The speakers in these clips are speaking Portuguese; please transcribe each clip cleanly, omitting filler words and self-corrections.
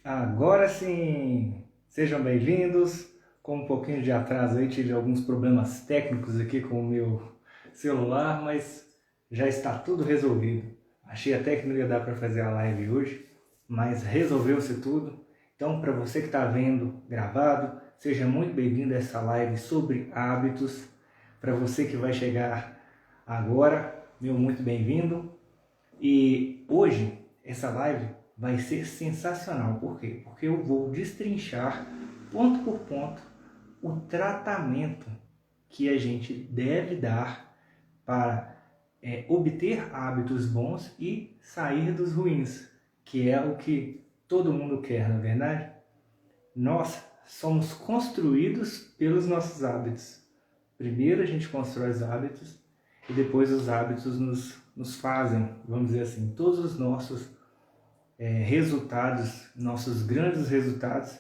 Agora sim! Sejam bem-vindos. Com um pouquinho de atraso aí, tive alguns problemas técnicos aqui com o meu celular, mas já está tudo resolvido. Achei até que não ia dar para fazer a live hoje, mas resolveu-se tudo. Então, para você que está vendo gravado, seja muito bem-vindo a essa live sobre hábitos. Para você que vai chegar agora, meu muito bem-vindo. E hoje, essa live vai ser sensacional. Por quê? Porque eu vou destrinchar, ponto por ponto, o tratamento que a gente deve dar para obter hábitos bons e sair dos ruins, que é o que todo mundo quer, na verdade? Nós somos construídos pelos nossos hábitos. Primeiro a gente constrói os hábitos e depois os hábitos nos fazem, vamos dizer assim, todos os nossos resultados, nossos grandes resultados,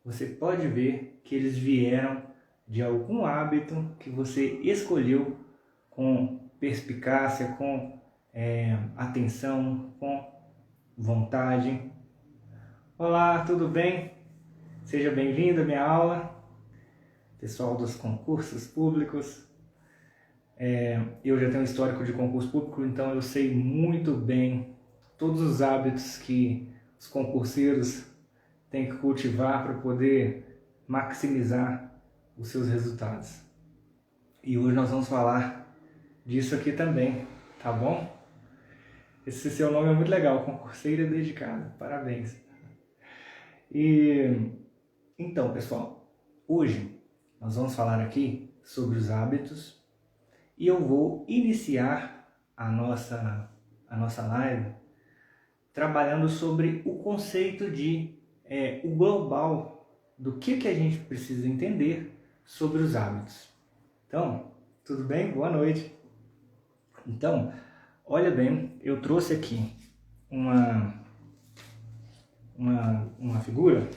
você pode ver que eles vieram de algum hábito que você escolheu com perspicácia, com atenção, com vontade. Olá, tudo bem? Seja bem-vindo à minha aula, pessoal dos concursos públicos. Eu já tenho um histórico de concurso público, então eu sei muito bem todos os hábitos que os concurseiros têm que cultivar para poder maximizar os seus resultados. E hoje nós vamos falar disso aqui também, tá bom? Esse seu nome é muito legal, concurseira dedicada, parabéns. E então, pessoal, hoje nós vamos falar aqui sobre os hábitos e eu vou iniciar a nossa live trabalhando sobre o conceito de o global do que a gente precisa entender sobre os hábitos. Então, tudo bem? Boa noite. Então, olha bem, eu trouxe aqui uma figura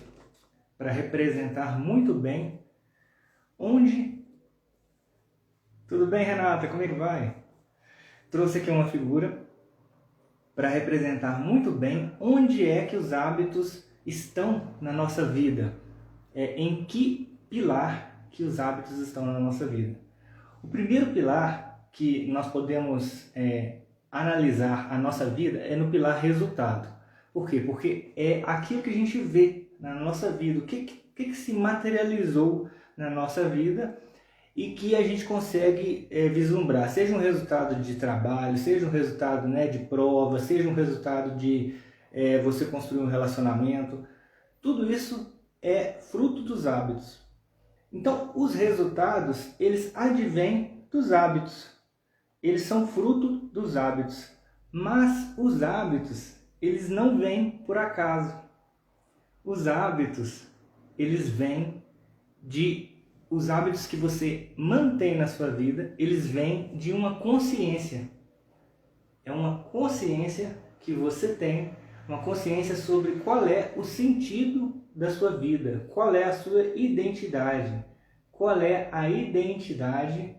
para representar muito bem onde... Tudo bem, Renata? Como é que vai? Trouxe aqui uma figura para representar muito bem onde é que os hábitos estão na nossa vida. Em que pilar que os hábitos estão na nossa vida. O primeiro pilar que nós podemos analisar a nossa vida é no pilar resultado. Por quê? Porque é aquilo que a gente vê na nossa vida, o que se materializou na nossa vida e que a gente consegue vislumbrar, seja um resultado de trabalho, seja um resultado de prova, seja um resultado de você construir um relacionamento. Tudo isso é fruto dos hábitos. Então, os resultados, eles advêm dos hábitos. Eles são fruto dos hábitos. Mas os hábitos, eles não vêm por acaso. Os hábitos, eles vêm os hábitos que você mantém na sua vida, eles vêm de uma consciência. É uma consciência que você tem, uma consciência sobre qual é o sentido da sua vida, qual é a sua identidade, qual é a identidade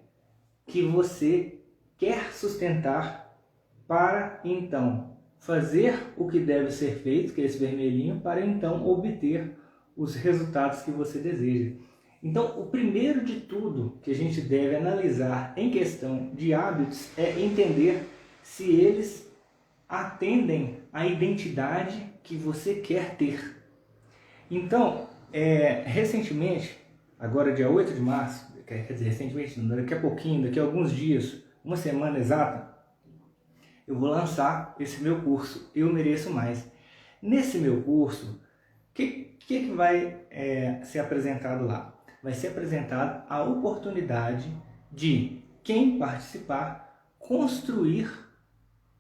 que você quer sustentar para então fazer o que deve ser feito, que é esse vermelhinho, para então obter os resultados que você deseja. Então, o primeiro de tudo que a gente deve analisar em questão de hábitos é entender se eles atendem à identidade que você quer ter. Então, recentemente, agora dia 8 de março, quer dizer, recentemente, daqui a pouquinho, daqui a alguns dias, uma semana exata, eu vou lançar esse meu curso, Eu Mereço Mais. Nesse meu curso, o que vai ser apresentado lá? Vai ser apresentada a oportunidade de quem participar construir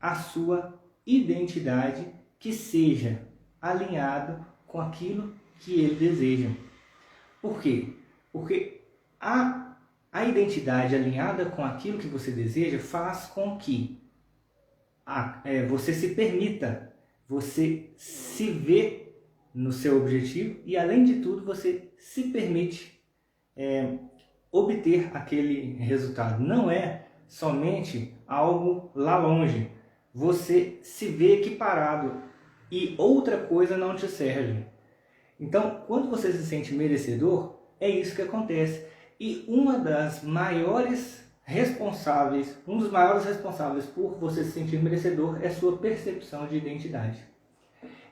a sua identidade que seja alinhado com aquilo que ele deseja. Por quê? Porque a identidade alinhada com aquilo que você deseja faz com que você se permita, você se vê no seu objetivo e, além de tudo, você se permite obter aquele resultado. Não é somente algo lá longe. Você se vê equiparado e outra coisa não te serve. Então, quando você se sente merecedor, é isso que acontece. E um dos maiores responsáveis por você se sentir merecedor é a sua percepção de identidade.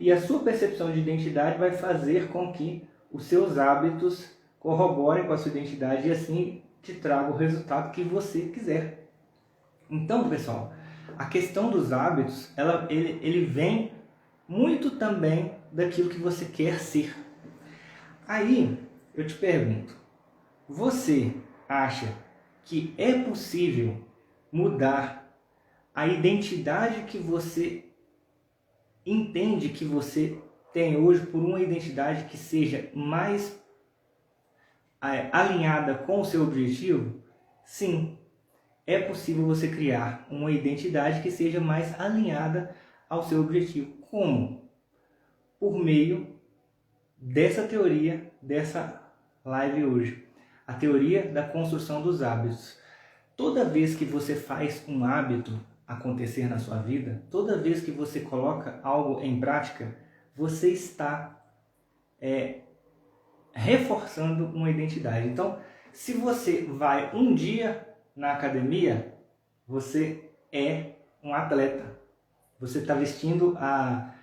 E a sua percepção de identidade vai fazer com que os seus hábitos corroborem com a sua identidade e assim te traga o resultado que você quiser. Então, pessoal, a questão dos hábitos, ele vem muito também daquilo que você quer ser. Aí, eu te pergunto, você acha que é possível mudar a identidade que você entende que você tem hoje por uma identidade que seja mais alinhada com o seu objetivo? Sim, é possível você criar uma identidade que seja mais alinhada ao seu objetivo. Como? Por meio dessa teoria, dessa live hoje. A teoria da construção dos hábitos. Toda vez que você faz um hábito acontecer na sua vida, toda vez que você coloca algo em prática, você está reforçando uma identidade. Então, se você vai um dia na academia, você é um atleta. Você está vestindo a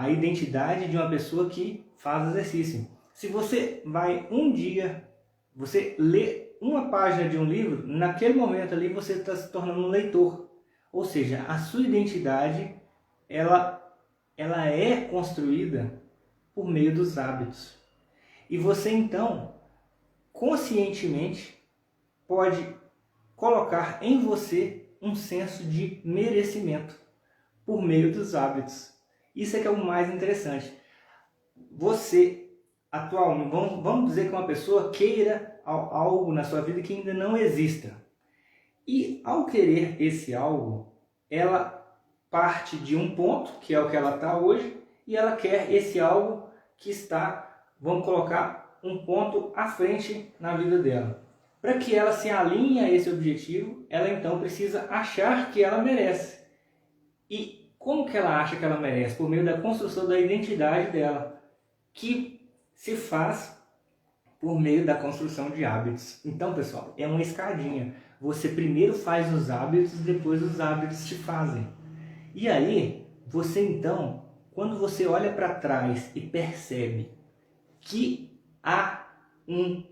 identidade de uma pessoa que faz exercício. Se você vai um dia, você lê uma página de um livro, naquele momento ali você está se tornando um leitor. Ou seja, a sua identidade, ela é construída por meio dos hábitos. E você então, conscientemente, pode colocar em você um senso de merecimento por meio dos hábitos. Isso é que é o mais interessante. Você, atualmente, vamos dizer que uma pessoa queira algo na sua vida que ainda não exista. E ao querer esse algo, ela parte de um ponto, que é o que ela está hoje, e ela quer esse algo que está, vamos colocar, um ponto à frente na vida dela. Para que ela se alinhe a esse objetivo, ela então precisa achar que ela merece. E como que ela acha que ela merece? Por meio da construção da identidade dela, que se faz por meio da construção de hábitos. Então, pessoal, é uma escadinha. Você primeiro faz os hábitos, depois os hábitos te fazem. E aí, você então, quando você olha para trás e percebe que há um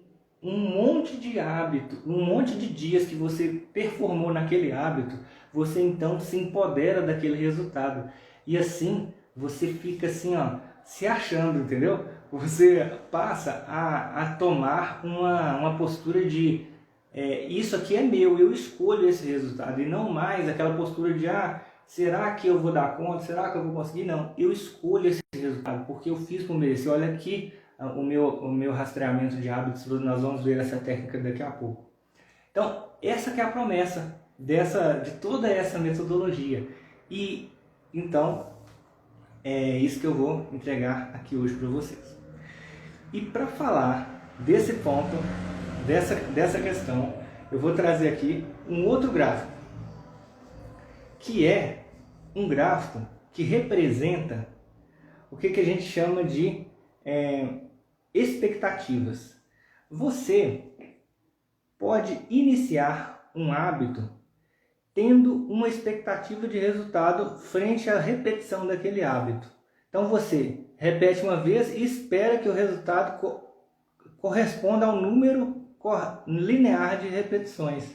monte de hábito, um monte de dias que você performou naquele hábito, você então se empodera daquele resultado. E assim, você fica assim, ó, se achando, entendeu? Você passa a tomar uma postura de isso aqui é meu, eu escolho esse resultado, e não mais aquela postura de será que eu vou dar conta, será que eu vou conseguir? Não, eu escolho esse resultado porque eu fiz por merecer. Olha aqui o meu rastreamento de hábitos, nós vamos ver essa técnica daqui a pouco. Então, essa que é a promessa de toda essa metodologia. E então, é isso que eu vou entregar aqui hoje para vocês. E para falar desse ponto, dessa questão, eu vou trazer aqui um outro gráfico, que é um gráfico que representa o que a gente chama de expectativas. Você pode iniciar um hábito tendo uma expectativa de resultado frente à repetição daquele hábito. Então você repete uma vez e espera que o resultado corresponda ao número linear de repetições.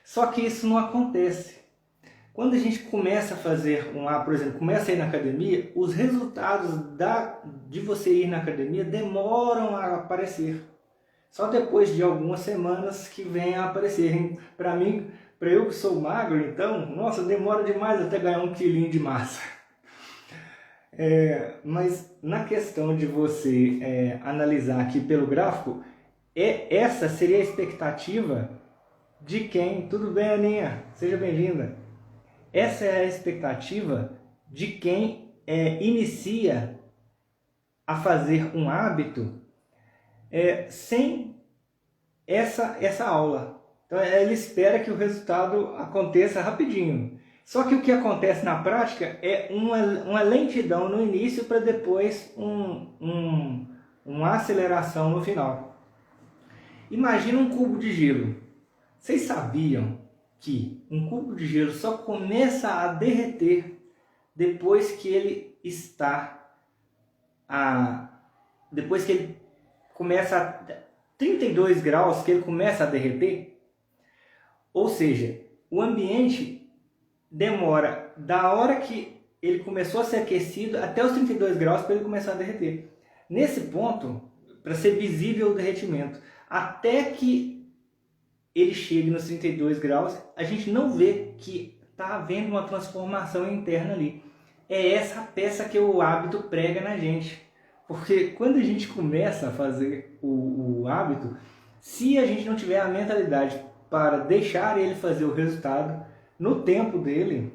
Só que isso não acontece. Quando a gente começa a fazer por exemplo, começa a ir na academia, os resultados de você ir na academia demoram a aparecer. Só depois de algumas semanas que vem a aparecer. Para mim, para eu que sou magro, então, nossa, demora demais até ganhar 1 quilinho de massa. Mas na questão de você analisar aqui pelo gráfico, essa seria a expectativa de quem... Tudo bem, Aninha? Seja bem-vinda. Essa é a expectativa de quem inicia a fazer um hábito sem essa aula. Então ele espera que o resultado aconteça rapidinho. Só que o que acontece na prática é uma lentidão no início para depois uma aceleração no final. Imagina um cubo de gelo. Vocês sabiam que um cubo de gelo só começa a derreter depois que ele depois que ele começa a 32 graus, que ele começa a derreter? Ou seja, o ambiente demora da hora que ele começou a ser aquecido até os 32 graus para ele começar a derreter. Nesse ponto, para ser visível o derretimento, até que ele chegue nos 32 graus, a gente não vê que está havendo uma transformação interna ali. É essa peça que o hábito prega na gente. Porque quando a gente começa a fazer o hábito, se a gente não tiver a mentalidade para deixar ele fazer o resultado no tempo dele,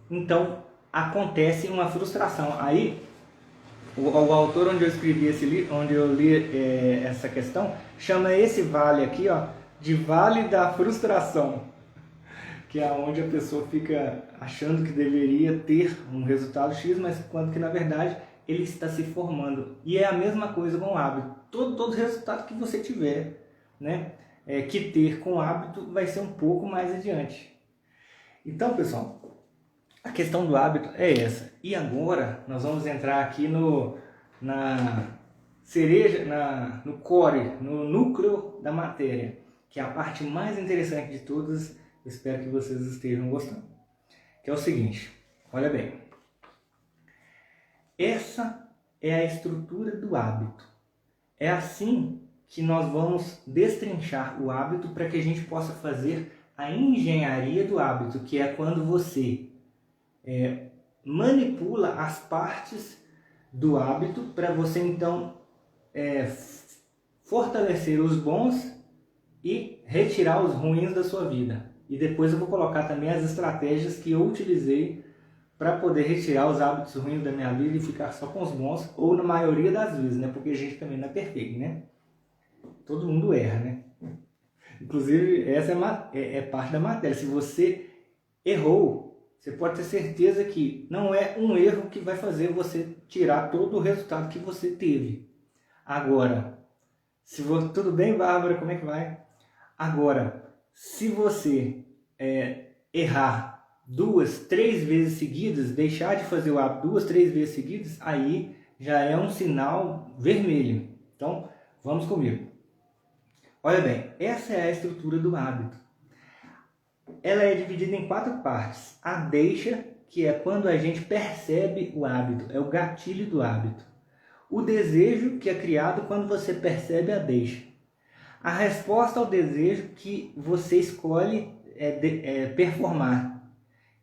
então acontece uma frustração. Aí, o autor onde eu escrevi esse livro, onde eu li essa questão, chama esse vale aqui, ó, de vale da frustração, que é onde a pessoa fica achando que deveria ter um resultado X, mas quando que na verdade ele está se formando. E é a mesma coisa com o hábito. Todo resultado que você tiver, né, que ter com o hábito vai ser um pouco mais adiante. Então, pessoal, a questão do hábito é essa. E agora nós vamos entrar aqui na cereja, no core, no núcleo da matéria, que é a parte mais interessante de todas. Espero que vocês estejam gostando. Que é o seguinte, olha bem. Essa é a estrutura do hábito. É assim que nós vamos destrinchar o hábito para que a gente possa fazer a engenharia do hábito, que é quando você manipula as partes do hábito para você então fortalecer os bons e retirar os ruins da sua vida. E depois eu vou colocar também as estratégias que eu utilizei para poder retirar os hábitos ruins da minha vida e ficar só com os bons, ou na maioria das vezes, né? Porque a gente também não é perfeito, né? Todo mundo erra, né? Inclusive, essa é parte da matéria. Se você errou, você pode ter certeza que não é um erro que vai fazer você tirar todo o resultado que você teve. Agora, tudo bem, Bárbara? Como é que vai? Agora, se você errar 2, 3 vezes seguidas, deixar de fazer o hábito 2, 3 vezes seguidas, aí já é um sinal vermelho. Então, vamos comigo. Olha bem, essa é a estrutura do hábito. Ela é dividida em 4 partes. A deixa, que é quando a gente percebe o hábito, é o gatilho do hábito. O desejo, que é criado quando você percebe a deixa. A resposta ao desejo, que você escolhe performar,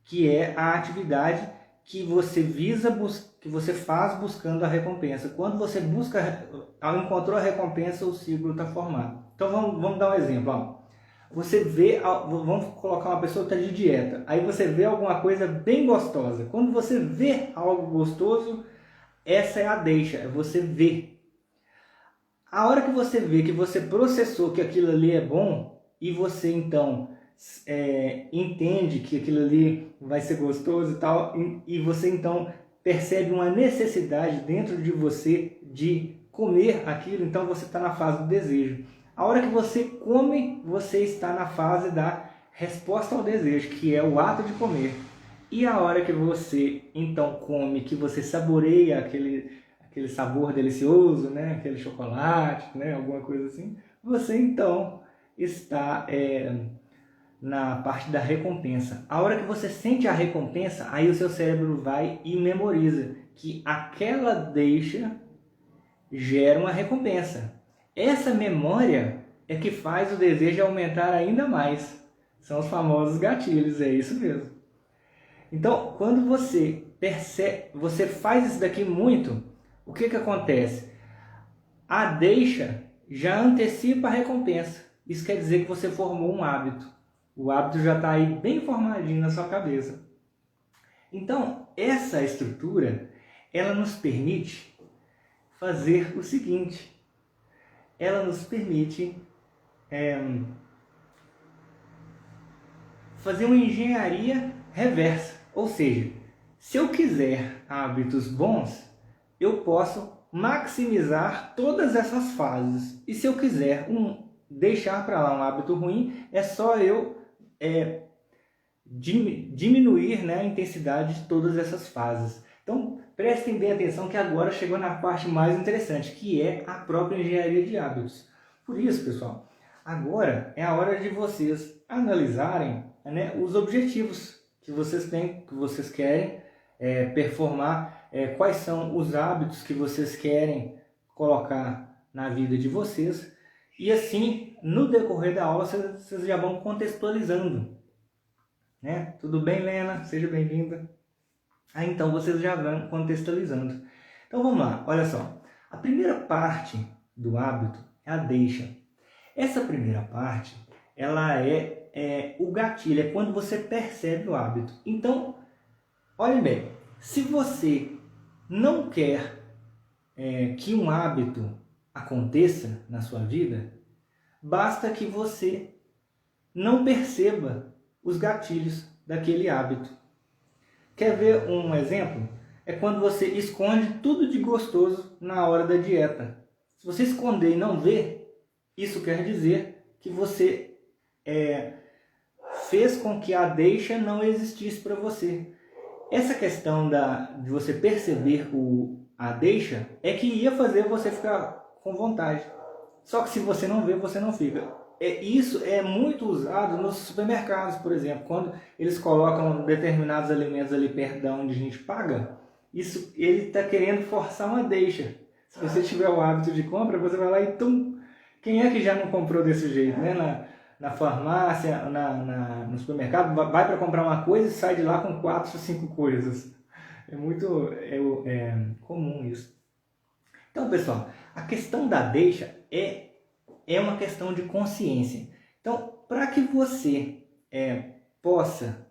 que é a atividade que você que você faz buscando a recompensa. Quando você encontrou a recompensa, o ciclo está formado. Então vamos dar um exemplo. Ó. Você vê, vamos colocar uma pessoa que está de dieta, aí você vê alguma coisa bem gostosa. Quando você vê algo gostoso, essa é a deixa, é você ver. A hora que você vê que você processou que aquilo ali é bom, e você então entende que aquilo ali vai ser gostoso e tal, e você então percebe uma necessidade dentro de você de comer aquilo, então você está na fase do desejo. A hora que você come, você está na fase da resposta ao desejo, que é o ato de comer. E a hora que você então come, que você saboreia aquele sabor delicioso, né? Aquele chocolate, né? Alguma coisa assim, você então está na parte da recompensa. A hora que você sente a recompensa, aí o seu cérebro vai e memoriza que aquela deixa gera uma recompensa. Essa memória é que faz o desejo aumentar ainda mais. São os famosos gatilhos, é isso mesmo. Então, quando você percebe, você faz isso daqui muito, o que acontece? A deixa já antecipa a recompensa. Isso quer dizer que você formou um hábito. O hábito já está aí bem formadinho na sua cabeça. Então, essa estrutura, ela nos permite fazer o seguinte. Ela nos permite fazer uma engenharia reversa. Ou seja, se eu quiser hábitos bons, eu posso maximizar todas essas fases. E se eu quiser deixar para lá um hábito ruim, é só eu diminuir, né, a intensidade de todas essas fases. Então, prestem bem atenção que agora chegou na parte mais interessante, que é a própria engenharia de hábitos. Por isso, pessoal, agora é a hora de vocês analisarem, né, os objetivos que vocês têm, que vocês querem performar, quais são os hábitos que vocês querem colocar na vida de vocês, e assim, no decorrer da aula, vocês já vão contextualizando. Né? Tudo bem, Lena? Seja bem-vinda. Então vocês já vão contextualizando. Então vamos lá, olha só. A primeira parte do hábito é a deixa. Essa primeira parte, ela é o gatilho, é quando você percebe o hábito. Então, olhem bem, se você não quer que um hábito aconteça na sua vida, basta que você não perceba os gatilhos daquele hábito. Quer ver um exemplo? É quando você esconde tudo de gostoso na hora da dieta. Se você esconder e não ver, isso quer dizer que você fez com que a deixa não existisse para você. Essa questão de você perceber a deixa é que ia fazer você ficar com vontade. Só que se você não vê, você não fica. Isso é muito usado nos supermercados, por exemplo. Quando eles colocam determinados alimentos ali perto de onde a gente paga, ele está querendo forçar uma deixa. Se você tiver o hábito de compra, você vai lá e tum! Quem é que já não comprou desse jeito, né? Na farmácia, no supermercado, vai para comprar uma coisa e sai de lá com 4 ou 5 coisas. É muito comum isso. Então, pessoal, a questão da deixa é uma questão de consciência. Então, para que você possa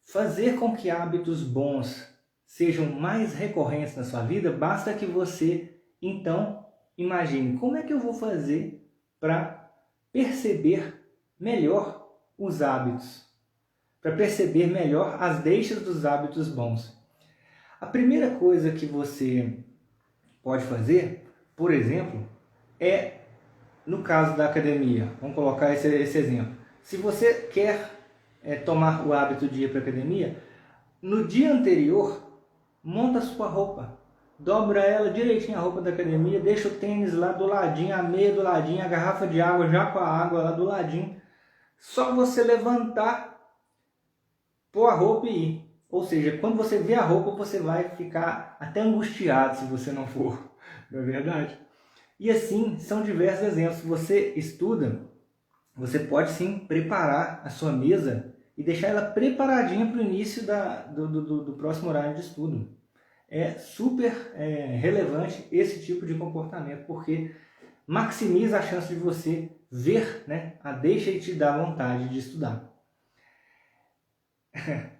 fazer com que hábitos bons sejam mais recorrentes na sua vida, basta que você, então, imagine como é que eu vou fazer para perceber melhor os hábitos, para perceber melhor as deixas dos hábitos bons. A primeira coisa que você pode fazer, por exemplo, no caso da academia, vamos colocar esse exemplo. Se você quer tomar o hábito de ir para a academia, no dia anterior, monta a sua roupa. Dobra ela direitinho, a roupa da academia, deixa o tênis lá do ladinho, a meia do ladinho, a garrafa de água já com a água lá do ladinho. Só você levantar, pôr a roupa e ir. Ou seja, quando você vê a roupa, você vai ficar até angustiado se você não for. Não é verdade? E assim, são diversos exemplos. Se você estuda, você pode sim preparar a sua mesa e deixar ela preparadinha para o início do próximo horário de estudo. É super relevante esse tipo de comportamento, porque maximiza a chance de você ver, né, a deixa e te dar vontade de estudar.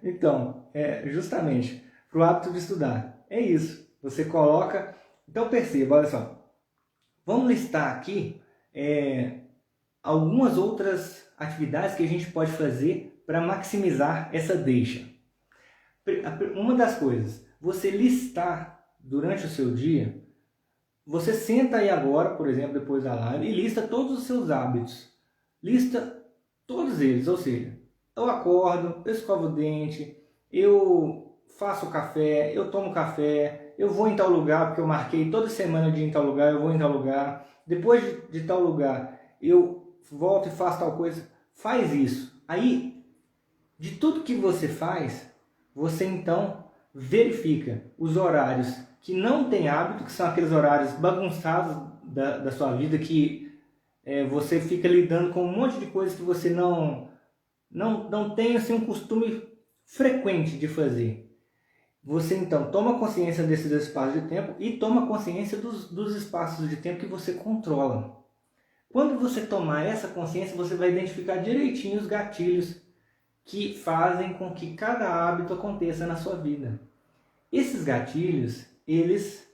Então, justamente, para o hábito de estudar, é isso. Você coloca... Então perceba, olha só. Vamos listar aqui algumas outras atividades que a gente pode fazer para maximizar essa deixa. Uma das coisas, você listar durante o seu dia, você senta aí agora, por exemplo, depois da live, e lista todos os seus hábitos. Lista todos eles, ou seja, eu acordo, eu escovo o dente, eu faço café, eu tomo café, eu vou em tal lugar, porque eu marquei toda semana de ir em tal lugar, eu vou em tal lugar. Depois de tal lugar, eu volto e faço tal coisa. Faz isso. Aí, de tudo que você faz, você então verifica os horários que não tem hábito, que são aqueles horários bagunçados da sua vida, que você fica lidando com um monte de coisas que você não tem assim, um costume frequente de fazer. Você então toma consciência desses espaços de tempo e toma consciência dos espaços de tempo que você controla. Quando você tomar essa consciência, você vai identificar direitinho os gatilhos que fazem com que cada hábito aconteça na sua vida. Esses gatilhos, eles,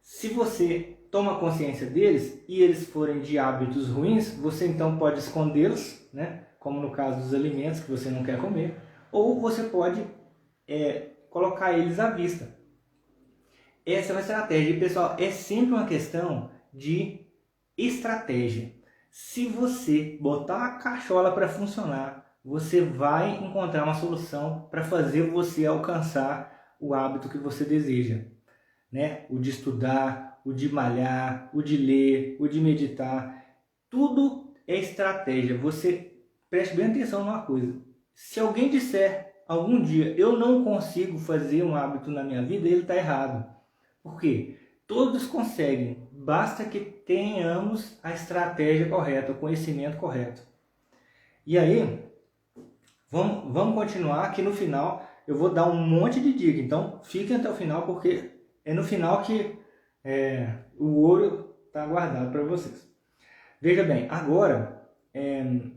se você toma consciência deles e eles forem de hábitos ruins, você então pode escondê-los, né? como no caso dos alimentos que você não quer comer, ou você pode colocar eles à vista. Essa é uma estratégia. E, pessoal, é sempre uma questão de estratégia. Se você botar a cachola para funcionar, você vai encontrar uma solução para fazer você alcançar o hábito que você deseja, né? O de estudar, o de malhar, o de ler, o de meditar. Tudo é estratégia. Você preste bem atenção numa coisa. Se alguém disser algum dia eu não consigo fazer um hábito na minha vida, ele está errado. Por quê? Todos conseguem, basta que tenhamos a estratégia correta, o conhecimento correto. E aí, vamos continuar, que no final eu vou dar um monte de dica. Então, fiquem até o final, porque é no final que o ouro está guardado para vocês. Veja bem, agora, o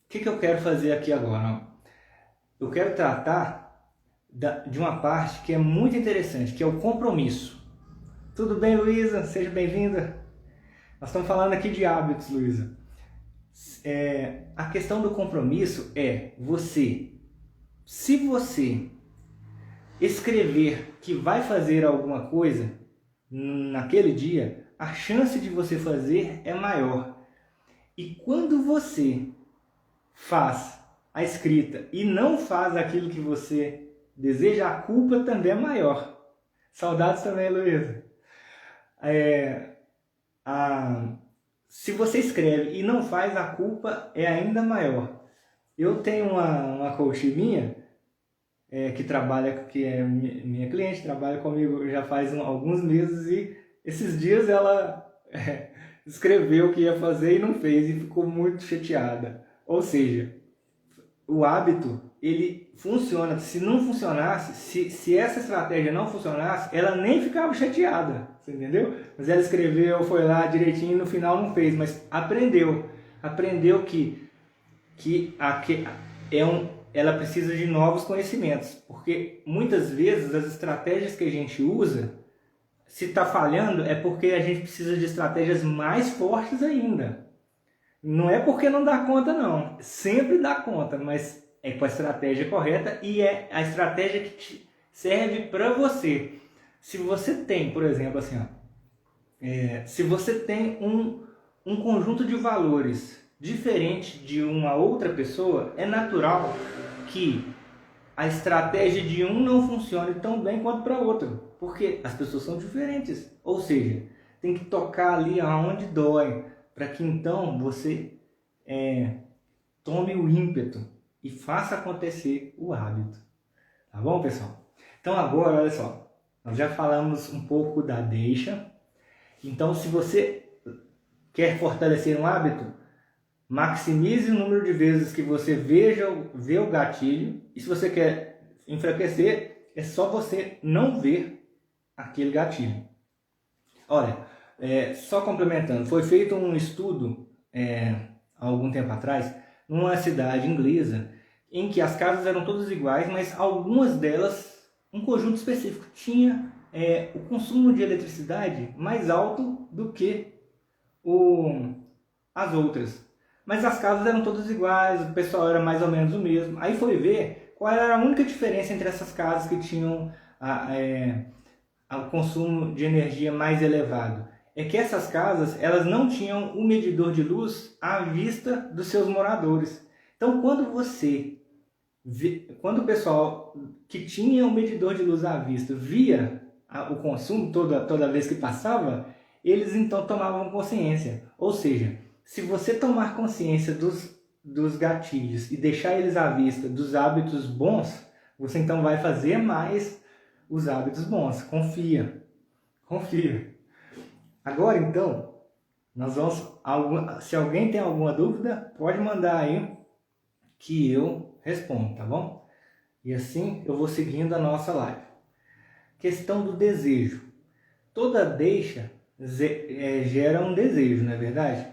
que eu quero fazer aqui agora? Eu quero tratar de uma parte que é muito interessante, que é o compromisso. Tudo bem, Luísa? Seja bem-vinda. Nós estamos falando aqui de hábitos, Luísa. A questão do compromisso é se você escrever que vai fazer alguma coisa naquele dia, a chance de você fazer é maior. E quando você faz a escrita e não faz aquilo que você deseja, a culpa também é maior. Saudades também, Luísa. Se você escreve e não faz, a culpa é ainda maior. Eu tenho uma coach minha que é minha cliente, trabalha comigo já faz alguns meses, e esses dias ela escreveu o que ia fazer e não fez e ficou muito chateada. Ou seja, o hábito, ele funciona. Se não funcionasse, se essa estratégia não funcionasse, ela nem ficava chateada, você entendeu? Mas ela escreveu, foi lá direitinho e no final não fez, mas aprendeu que ela precisa de novos conhecimentos, porque muitas vezes as estratégias que a gente usa, se está falhando, é porque a gente precisa de estratégias mais fortes ainda. Não é porque não dá conta, não. Sempre dá conta, mas é com a estratégia correta, e é a estratégia que serve para você. Se você tem, por exemplo, assim, se você tem um conjunto de valores diferente de uma outra pessoa, é natural que a estratégia de um não funcione tão bem quanto para outro, porque as pessoas são diferentes. Ou seja, tem que tocar ali aonde dói, para que então você tome o ímpeto e faça acontecer o hábito. Tá bom, pessoal? Então agora, olha só, nós já falamos um pouco da deixa. Então, se você quer fortalecer um hábito, maximize o número de vezes que você vê o gatilho. E se você quer enfraquecer, é só você não ver aquele gatilho. Olha, só complementando, foi feito um estudo há algum tempo atrás, numa cidade inglesa, em que as casas eram todas iguais, mas algumas delas, um conjunto específico, tinha o consumo de eletricidade mais alto do que as outras. Mas as casas eram todas iguais, o pessoal era mais ou menos o mesmo. Aí foi ver qual era a única diferença entre essas casas que tinham o consumo de energia mais elevado. É que essas casas, elas não tinham um medidor de luz à vista dos seus moradores. Então, quando o pessoal que tinha um medidor de luz à vista via o consumo toda vez que passava, eles então tomavam consciência. Ou seja, se você tomar consciência dos gatilhos e deixar eles à vista dos hábitos bons, você então vai fazer mais os hábitos bons. Confia. Agora então, nós vamos. Se alguém tem alguma dúvida, pode mandar aí que eu respondo, tá bom? E assim eu vou seguindo a nossa live. Questão do desejo. Toda deixa gera um desejo, não é verdade?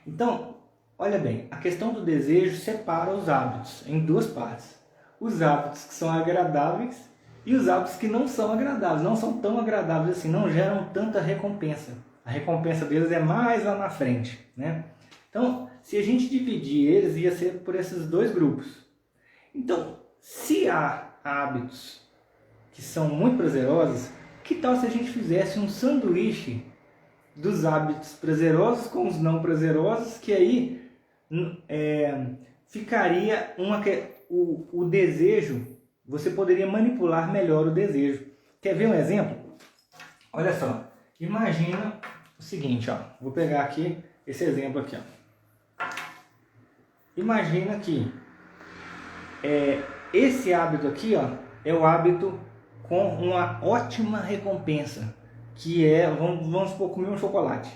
Então, olha bem, a questão do desejo separa os hábitos em duas partes. Os hábitos que são agradáveis e os hábitos que não são agradáveis, não são tão agradáveis assim, não geram tanta recompensa. A recompensa deles é mais lá na frente, né? Então, se a gente dividir eles, ia ser por esses dois grupos. Então, se há hábitos que são muito prazerosos, que tal se a gente fizesse um sanduíche dos hábitos prazerosos com os não prazerosos, que aí ficaria o desejo, você poderia manipular melhor o desejo. Quer ver um exemplo? Olha só, imagina o seguinte, ó, vou pegar aqui esse exemplo aqui, ó. Imagina que esse hábito aqui, ó, é o hábito com uma ótima recompensa, que é, vamos supor, comer um chocolate.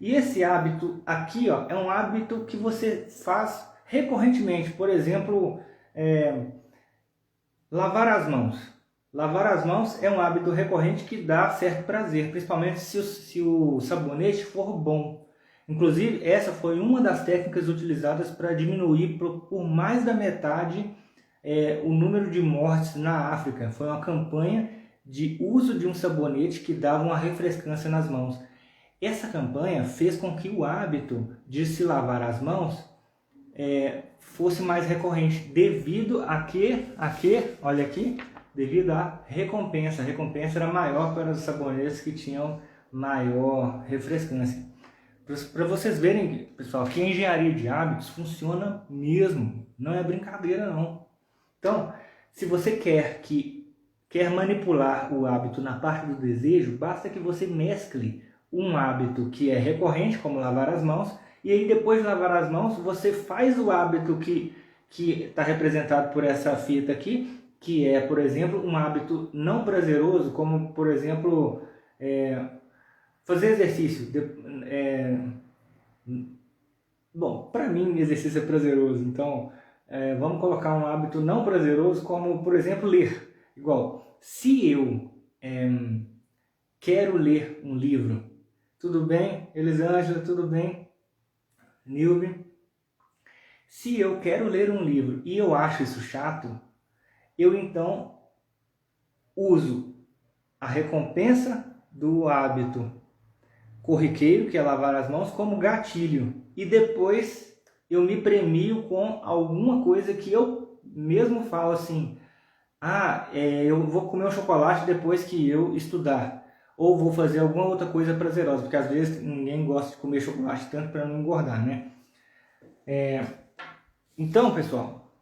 E esse hábito aqui, ó, é um hábito que você faz recorrentemente. Por exemplo, lavar as mãos. Lavar as mãos é um hábito recorrente que dá certo prazer, principalmente se o sabonete for bom. Inclusive, essa foi uma das técnicas utilizadas para diminuir por mais da metade o número de mortes na África. Foi uma campanha de uso de um sabonete que dava uma refrescância nas mãos. Essa campanha fez com que o hábito de se lavar as mãos fosse mais recorrente, devido a que, olha aqui, devido à recompensa. A recompensa era maior para os sabonetes que tinham maior refrescância. Para vocês verem, pessoal, que a engenharia de hábitos funciona mesmo, não é brincadeira não. Então, se você quer manipular o hábito na parte do desejo, basta que você mescle um hábito que é recorrente, como lavar as mãos, e aí depois de lavar as mãos, você faz o hábito que está representado por essa fita aqui, que é, por exemplo, um hábito não prazeroso, como, por exemplo, fazer exercício. Bom, para mim exercício é prazeroso, então vamos colocar um hábito não prazeroso, como, por exemplo, ler. Igual, se eu quero ler um livro, tudo bem, Elisângela, tudo bem, Nilve? Se eu quero ler um livro e eu acho isso chato, eu então uso a recompensa do hábito corriqueiro, que é lavar as mãos, como gatilho. E depois eu me premio com alguma coisa que eu mesmo falo assim, eu vou comer um chocolate depois que eu estudar, ou vou fazer alguma outra coisa prazerosa, porque às vezes ninguém gosta de comer chocolate tanto para não engordar, né? Então, pessoal,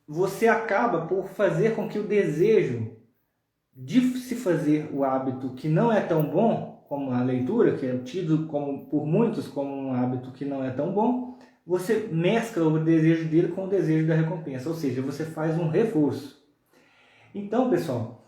você acaba por fazer com que o desejo de se fazer o hábito que não é tão bom, como a leitura, que é tido por muitos como um hábito que não é tão bom, você mescla o desejo dele com o desejo da recompensa, ou seja, você faz um reforço. Então, pessoal,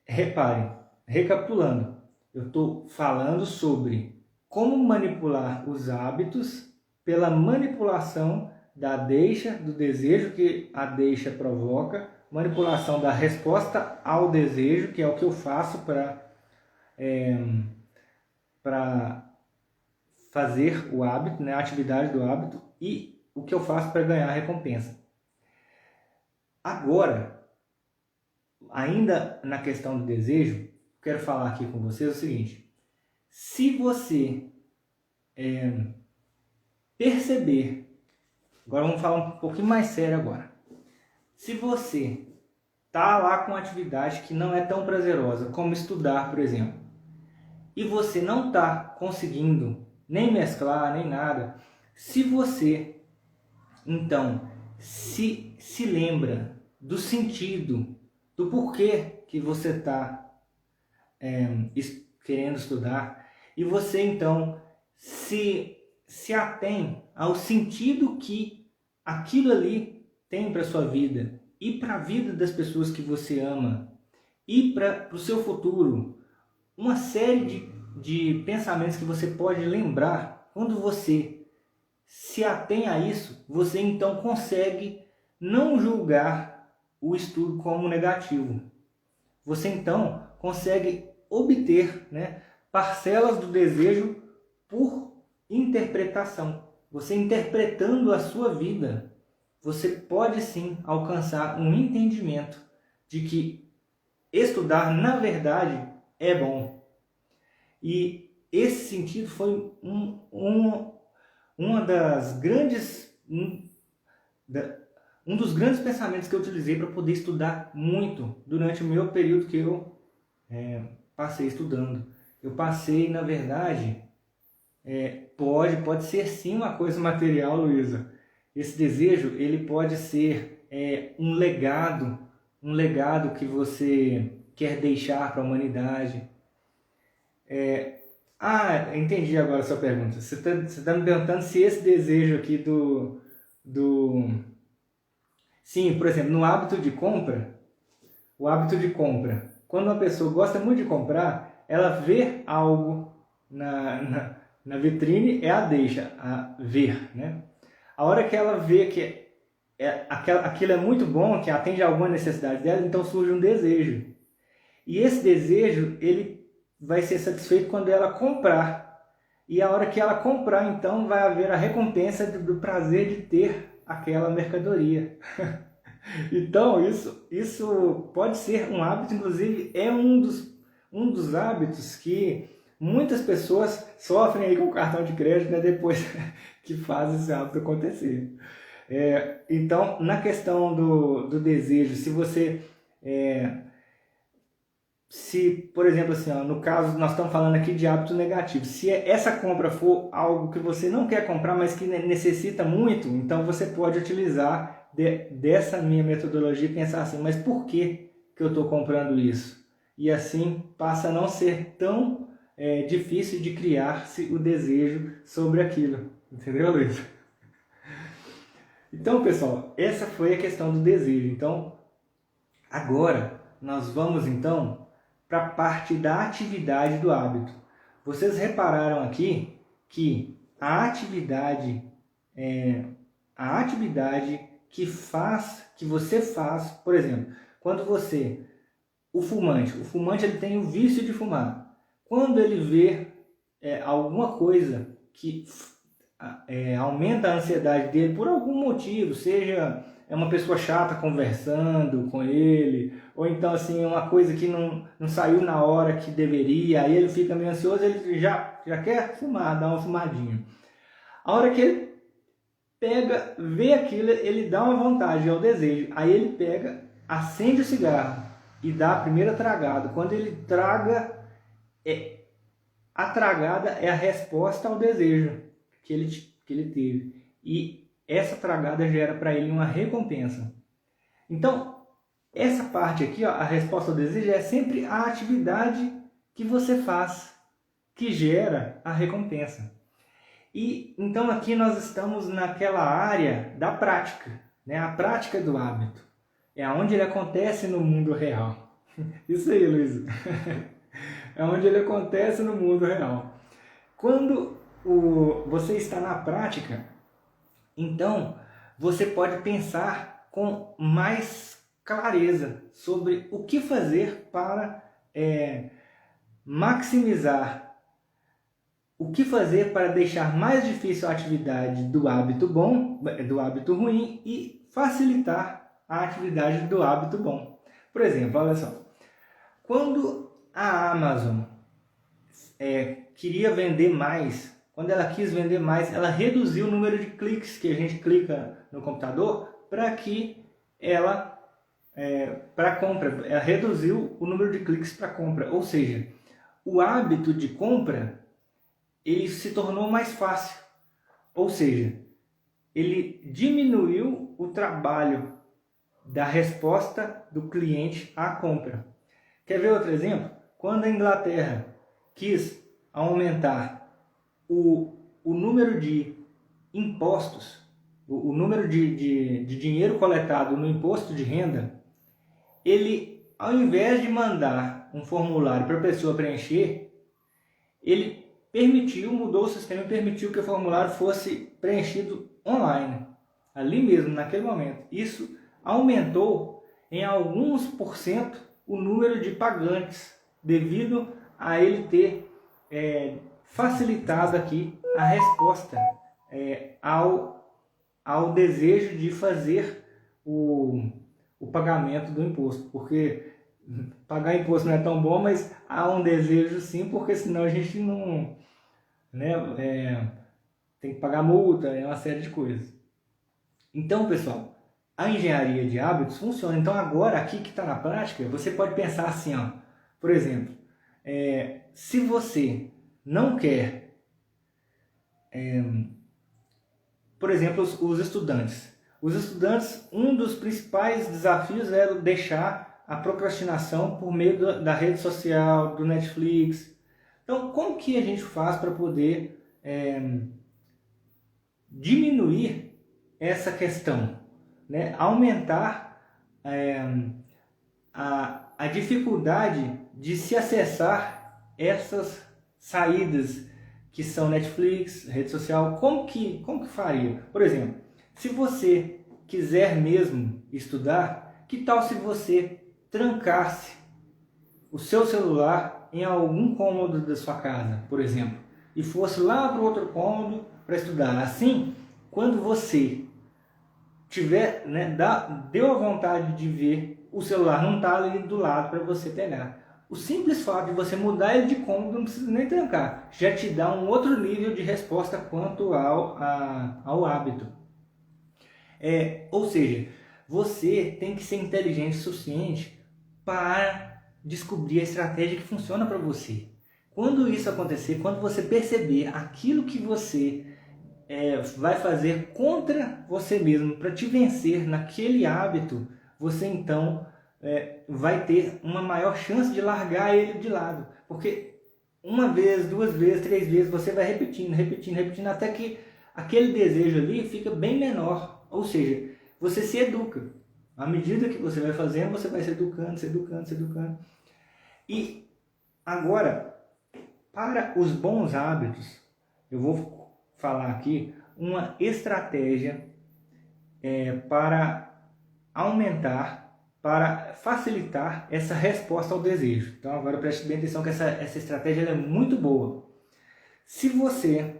reparem, recapitulando, eu estou falando sobre como manipular os hábitos pela manipulação da deixa, do desejo que a deixa provoca, manipulação da resposta ao desejo, que é o que eu faço para fazer o hábito, né, a atividade do hábito, e o que eu faço para ganhar a recompensa. Agora, ainda na questão do desejo, quero falar aqui com vocês o seguinte: se você perceber, agora vamos falar um pouquinho mais sério agora. Se você está lá com uma atividade que não é tão prazerosa, como estudar, por exemplo, e você não está conseguindo nem mesclar, nem nada, se você, então, se lembra do sentido, do porquê que você está querendo estudar, e você, então, se atém ao sentido que aquilo ali tem para a sua vida, e para a vida das pessoas que você ama, e para o seu futuro. Uma série de pensamentos que você pode lembrar. Quando você se atém a isso, você então consegue não julgar o estudo como negativo. Você então consegue obter, né, parcelas do desejo por interpretação. Você interpretando a sua vida, você pode sim alcançar um entendimento de que estudar, na verdade, é bom. E esse sentido foi uma das grandes, um dos grandes pensamentos que eu utilizei para poder estudar muito durante o meu período que eu passei estudando. Eu passei, na verdade, pode ser sim uma coisa material, Luísa. Esse desejo, ele pode ser um legado que você quer deixar para a humanidade. Entendi agora a sua pergunta. Você tá me perguntando se esse desejo aqui Sim, por exemplo, no hábito de compra, quando uma pessoa gosta muito de comprar, ela vê algo na vitrine, ela deixa a ver, né? A hora que ela vê que aquilo é muito bom, que atende a alguma necessidade dela, então surge um desejo. E esse desejo, ele vai ser satisfeito quando ela comprar. E a hora que ela comprar, então, vai haver a recompensa do prazer de ter aquela mercadoria. Então, isso pode ser um hábito, inclusive, é um dos hábitos que muitas pessoas sofrem aí com o cartão de crédito, né, depois que faz esse hábito acontecer. Então, na questão do desejo, se você... se, por exemplo, assim, no caso, nós estamos falando aqui de hábito negativo. Se essa compra for algo que você não quer comprar, mas que necessita muito, então você pode utilizar dessa minha metodologia e pensar assim, mas por que eu estou comprando isso? E assim passa a não ser tão difícil de criar-se o desejo sobre aquilo. Entendeu, Luiz? Então, pessoal, essa foi a questão do desejo. Então, agora nós vamos então para a parte da atividade do hábito. Vocês repararam aqui que a atividade que você faz, por exemplo, quando o fumante ele tem o vício de fumar. Quando ele vê alguma coisa que aumenta a ansiedade dele por algum motivo, seja uma pessoa chata conversando com ele, ou então assim, uma coisa que não saiu na hora que deveria, aí ele fica meio ansioso, ele já quer fumar, dar uma fumadinha. A hora que ele vê aquilo, ele dá uma vontade, é o desejo, aí ele pega, acende o cigarro e dá a primeira tragada. Quando ele traga, a tragada é a resposta ao desejo que ele teve. E essa tragada gera para ele uma recompensa. Então, essa parte aqui, a resposta ao desejo, é sempre a atividade que você faz, que gera a recompensa. E então aqui nós estamos naquela área da prática, né? A prática do hábito. É onde ele acontece no mundo real. Isso aí, Luiz. É onde ele acontece no mundo real. Quando você está na prática, então você pode pensar com mais clareza sobre o que fazer para maximizar, o que fazer para deixar mais difícil a atividade do hábito bom, do hábito ruim, e facilitar a atividade do hábito bom. Por exemplo, olha só, quando a Amazon queria vender mais, quando ela quis vender mais, ela reduziu o número de cliques que a gente clica no computador para que para compra. Ela reduziu o número de cliques para compra, ou seja, o hábito de compra ele se tornou mais fácil, ou seja, ele diminuiu o trabalho da resposta do cliente à compra. Quer ver outro exemplo? Quando a Inglaterra quis aumentar o número de impostos, o número de dinheiro coletado no imposto de renda, ele, ao invés de mandar um formulário para a pessoa preencher, ele mudou o sistema e permitiu que o formulário fosse preenchido online, ali mesmo, naquele momento. Isso aumentou em alguns % o número de pagantes, devido a ele ter facilitado aqui a resposta ao desejo de fazer o pagamento do imposto, porque pagar imposto não é tão bom, mas há um desejo sim, porque senão a gente não, tem que pagar multa, é uma série de coisas. Então, pessoal, a engenharia de hábitos funciona. Então, agora, aqui que está na prática, você pode pensar assim, ó, por exemplo, se você não quer, por exemplo, os estudantes. Os estudantes, um dos principais desafios é deixar a procrastinação por meio da rede social, do Netflix. Então, como que a gente faz para poder diminuir essa questão, né? Aumentar a dificuldade de se acessar essas saídas que são Netflix, rede social. Como que faria? Por exemplo, se você quiser mesmo estudar, que tal se você trancasse o seu celular em algum cômodo da sua casa, por exemplo, e fosse lá para o outro cômodo para estudar? Assim, quando você tiver, né, deu a vontade de ver, o celular não está ali do lado para você pegar. O simples fato de você mudar ele de cômodo, não precisa nem trancar, já te dá um outro nível de resposta quanto ao hábito. Ou seja, você tem que ser inteligente o suficiente para descobrir a estratégia que funciona para você. Quando isso acontecer, quando você perceber aquilo que você vai fazer contra você mesmo para te vencer naquele hábito, você então vai ter uma maior chance de largar ele de lado. Porque uma vez, duas vezes, três vezes, você vai repetindo, até que aquele desejo ali fica bem menor. Ou seja, você se educa. À medida que você vai fazendo, você vai se educando. E agora, para os bons hábitos, eu vou falar aqui uma estratégia para aumentar, para facilitar essa resposta ao desejo. Então agora preste bem atenção que essa estratégia ela é muito boa. Se você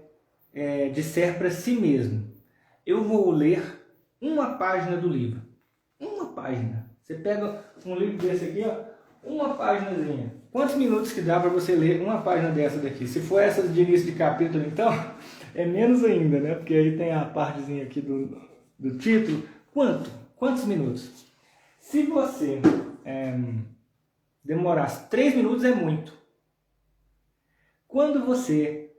disser para si mesmo, eu vou ler uma página do livro. Uma página. Você pega um livro desse aqui, ó, uma páginazinha. Quantos minutos que dá para você ler uma página dessa daqui? Se for essas de início de capítulo, então, é menos ainda, né? Porque aí tem a partezinha aqui do título. Quantos minutos? Se você demorar 3 minutos é muito. Quando você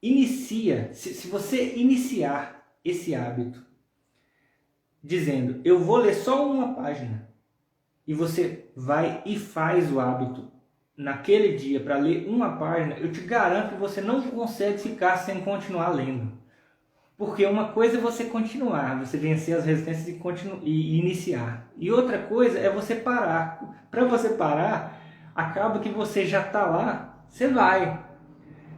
se você iniciar esse hábito dizendo, eu vou ler só uma página, e você vai e faz o hábito naquele dia para ler uma página, eu te garanto que você não consegue ficar sem continuar lendo. Porque uma coisa é você continuar, você vencer as resistências e iniciar. E outra coisa é você parar. Para você parar, acaba que você já está lá, você vai.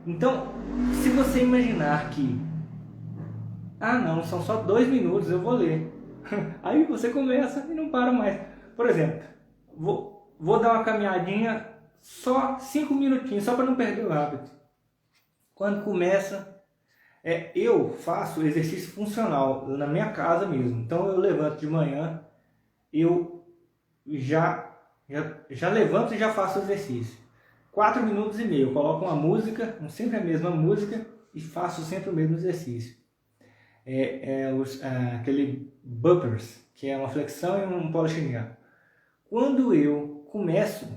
Então, se você imaginar que, não, são só 2 minutos, eu vou ler. Aí você começa e não para mais. Por exemplo, vou dar uma caminhadinha só 5 minutinhos, só para não perder o hábito. Quando começa, eu faço exercício funcional na minha casa mesmo. Então eu levanto de manhã, eu já levanto e já faço o exercício. 4 minutos e meio, eu coloco uma música, sempre a mesma música, e faço sempre o mesmo exercício. Aquele bumpers, que é uma flexão e um polichinelo. Quando eu começo,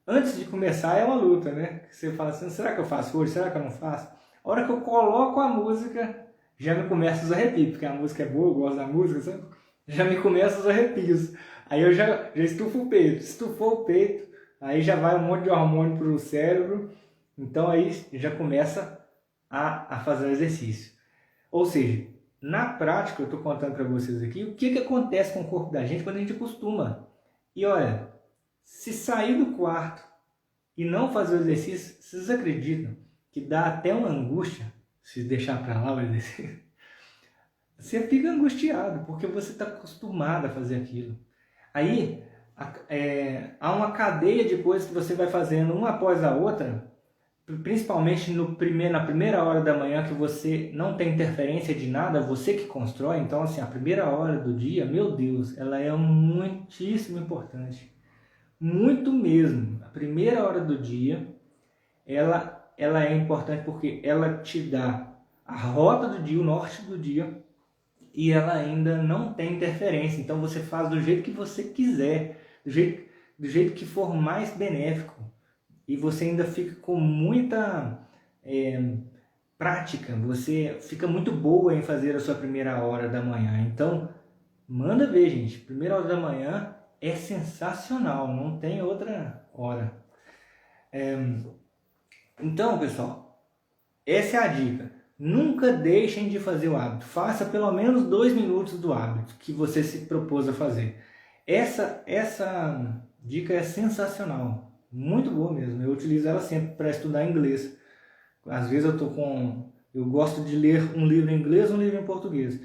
antes de começar é uma luta, né? Você fala assim, será que eu faço hoje? Será que eu não faço? A hora que eu coloco a música, já me começa os arrepios, porque a música é boa, eu gosto da música, sabe? Já me começa os arrepios. Aí eu já estufo o peito. Estufou o peito, aí já vai um monte de hormônio para o cérebro. Então aí já começa a fazer o exercício. Ou seja, na prática, eu estou contando para vocês aqui o que acontece com o corpo da gente quando a gente acostuma. E olha, se sair do quarto e não fazer o exercício, vocês acreditam que dá até uma angústia se deixar para lá o exercício? Você fica angustiado, porque você está acostumado a fazer aquilo. Aí, há uma cadeia de coisas que você vai fazendo uma após a outra, principalmente na primeira hora da manhã, que você não tem interferência de nada, você que constrói. Então, assim, a primeira hora do dia, meu Deus, ela é muitíssimo importante. Muito mesmo. A primeira hora do dia, ela ela é importante porque ela te dá a rota do dia, o norte do dia, e ela ainda não tem interferência. Então você faz do jeito que você quiser, do jeito que for mais benéfico. E você ainda fica com muita prática, você fica muito boa em fazer a sua primeira hora da manhã. Então, manda ver, gente. Primeira hora da manhã é sensacional, não tem outra hora. Então, pessoal, essa é a dica. Nunca deixem de fazer o hábito. Faça pelo menos 2 minutos do hábito que você se propôs a fazer. Essa dica é sensacional, muito boa mesmo. Eu utilizo ela sempre para estudar inglês. Às vezes eu gosto de ler um livro em inglês, um livro em português.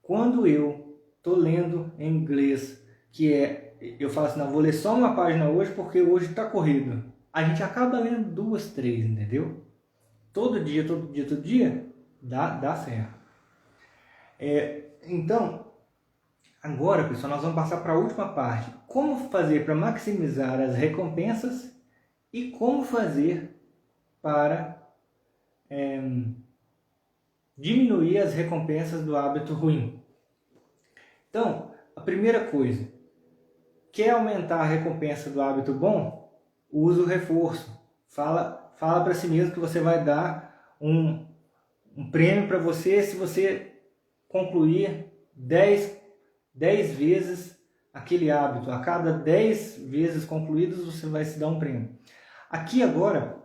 Quando eu estou lendo em inglês, eu falo assim, não, vou ler só uma página hoje porque hoje está corrido. A gente acaba lendo 2, 3, entendeu? Todo dia, dá certo. Então, agora, pessoal, nós vamos passar para a última parte. Como fazer para maximizar as recompensas e como fazer para diminuir as recompensas do hábito ruim. Então, a primeira coisa, quer aumentar a recompensa do hábito bom? Usa o reforço. Fala para si mesmo que você vai dar um prêmio para você se você concluir 10 vezes aquele hábito. A cada 10 vezes concluídos, você vai se dar um prêmio. Aqui agora,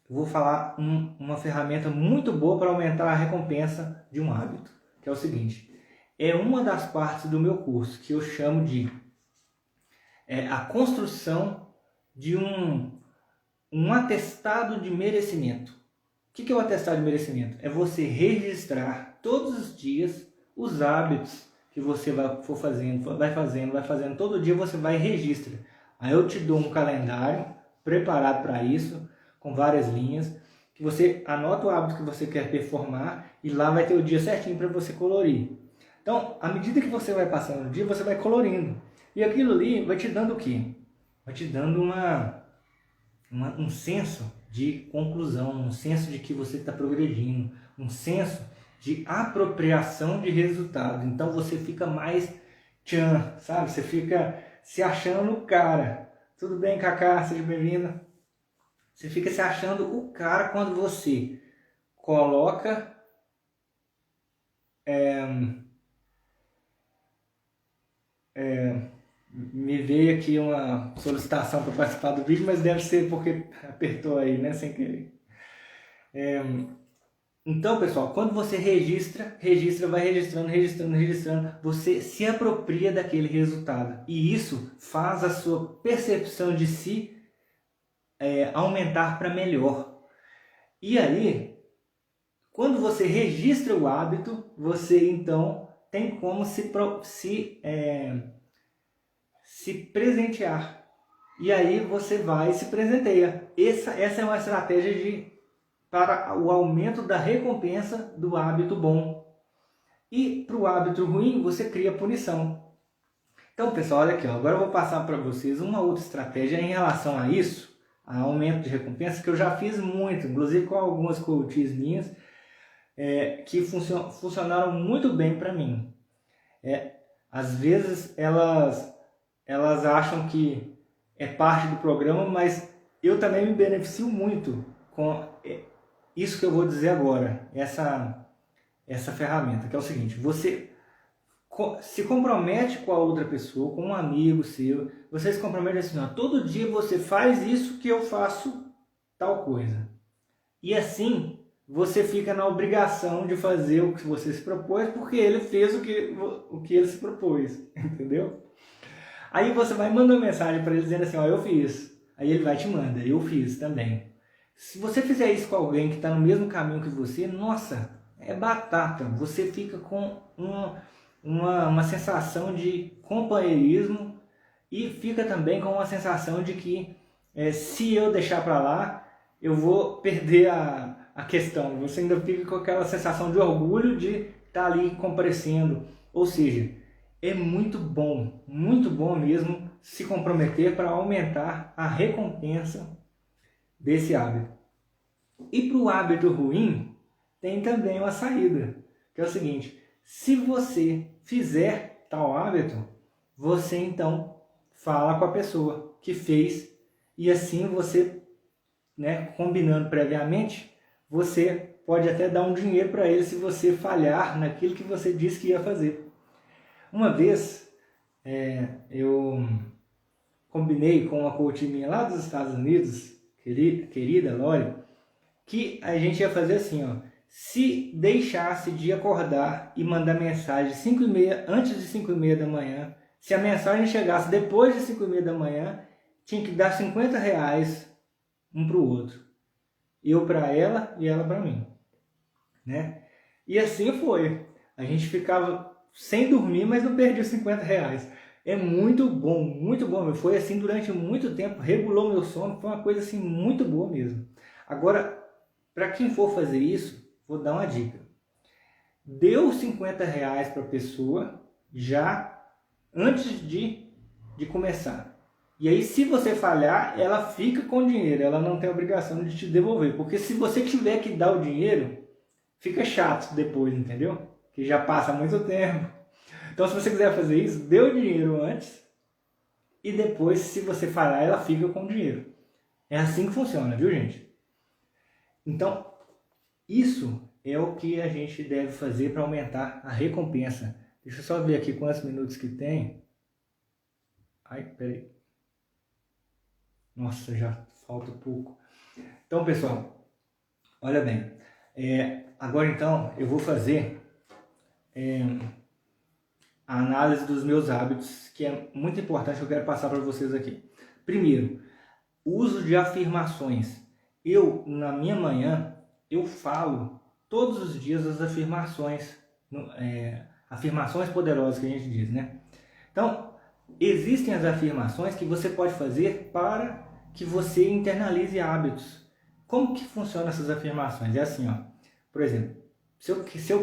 eu vou falar uma ferramenta muito boa para aumentar a recompensa de um hábito, que é o seguinte. É uma das partes do meu curso que eu chamo de a construção de um atestado de merecimento. O que é o atestado de merecimento? É você registrar todos os dias os hábitos que você vai fazendo. Todo dia você vai e registra. Aí eu te dou um calendário preparado para isso, com várias linhas, que você anota o hábito que você quer performar e lá vai ter o dia certinho para você colorir. Então, à medida que você vai passando o dia, você vai colorindo. E aquilo ali vai te dando o quê? Vai te dando um senso de conclusão, um senso de que você está progredindo, um senso de apropriação de resultado. Então você fica mais tchan, sabe? Você fica se achando o cara. Tudo bem, Cacá? Seja bem-vindo. Você fica se achando o cara quando você coloca me veio aqui uma solicitação para participar do vídeo, mas deve ser porque apertou aí, né, sem querer. Então, pessoal, quando você registra, vai registrando, você se apropria daquele resultado. E isso faz a sua percepção de si aumentar para melhor. E aí, quando você registra o hábito, você então tem como se presentear. E aí você vai e se presenteia. Essa é uma estratégia para o aumento da recompensa do hábito bom. E para o hábito ruim, você cria punição. Então, pessoal, olha aqui, ó, agora eu vou passar para vocês uma outra estratégia em relação a isso, a aumento de recompensa, que eu já fiz muito, inclusive com algumas coaches minhas, que funcionaram muito bem para mim. Às vezes elas acham que é parte do programa, mas eu também me beneficio muito com isso que eu vou dizer agora, essa ferramenta, que é o seguinte: você se compromete com a outra pessoa, com um amigo seu, você se compromete assim, ó, todo dia você faz isso que eu faço tal coisa. E assim você fica na obrigação de fazer o que você se propôs, porque ele fez o que ele se propôs, entendeu? Aí você vai mandar uma mensagem para ele dizendo assim, ó, eu fiz. Aí ele vai te mandar, eu fiz também. Se você fizer isso com alguém que está no mesmo caminho que você, nossa, é batata. Você fica com uma sensação de companheirismo e fica também com uma sensação de que se eu deixar para lá, eu vou perder a questão. Você ainda fica com aquela sensação de orgulho de estar ali comparecendo. Ou seja, é muito bom mesmo se comprometer para aumentar a recompensa desse hábito. E para o hábito ruim, tem também uma saída, que é o seguinte: se você fizer tal hábito, você então fala com a pessoa que fez, e assim você, né, combinando previamente, você pode até dar um dinheiro para ele se você falhar naquilo que você disse que ia fazer. Uma vez, eu combinei com uma coach minha lá dos Estados Unidos, querida Lori, que a gente ia fazer assim, ó: se deixasse de acordar e mandar mensagem 5h30, antes de 5h30 da manhã, se a mensagem chegasse depois de 5h30 da manhã, tinha que dar R$ 50 um para o outro. Eu para ela e ela para mim, né? E assim foi. A gente ficava sem dormir, mas não perdia os R$ 50. É muito bom. Foi assim durante muito tempo, regulou meu sono, foi uma coisa assim muito boa mesmo. Agora, para quem for fazer isso, vou dar uma dica. Deu R$ 50 para a pessoa já antes de começar. E aí, se você falhar, ela fica com o dinheiro, ela não tem a obrigação de te devolver. Porque se você tiver que dar o dinheiro, fica chato depois, entendeu? Que já passa muito tempo. Então, se você quiser fazer isso, dê o dinheiro antes e depois, se você falhar, ela fica com o dinheiro. É assim que funciona, viu, gente? Então, isso é o que a gente deve fazer para aumentar a recompensa. Deixa eu só ver aqui quantos minutos que tem. Ai, peraí. Nossa, já falta pouco. Então, pessoal, olha bem. Agora, então, eu vou fazer a análise dos meus hábitos, que é muito importante, que eu quero passar para vocês aqui. Primeiro, uso de afirmações. Eu, na minha manhã, eu falo todos os dias as afirmações, afirmações poderosas que a gente diz, né? Então, existem as afirmações que você pode fazer para que você internalize hábitos. Como que funcionam essas afirmações? É assim, ó. Por exemplo,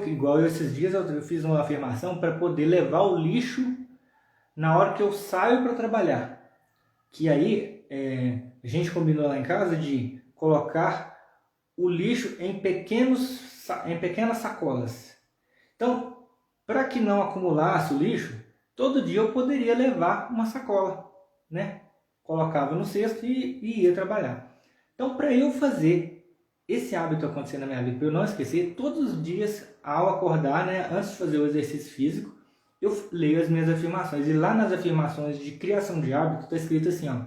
igual esses dias eu fiz uma afirmação para poder levar o lixo na hora que eu saio para trabalhar. Que aí a gente combinou lá em casa de colocar o lixo em pequenas sacolas. Então, para que não acumulasse o lixo, todo dia eu poderia levar uma sacola, né? Colocava no cesto e ia trabalhar. Então, para eu fazer esse hábito acontecer na minha vida, para eu não esquecer, todos os dias ao acordar, né, antes de fazer o exercício físico, eu leio as minhas afirmações. E lá nas afirmações de criação de hábito está escrito assim, ó: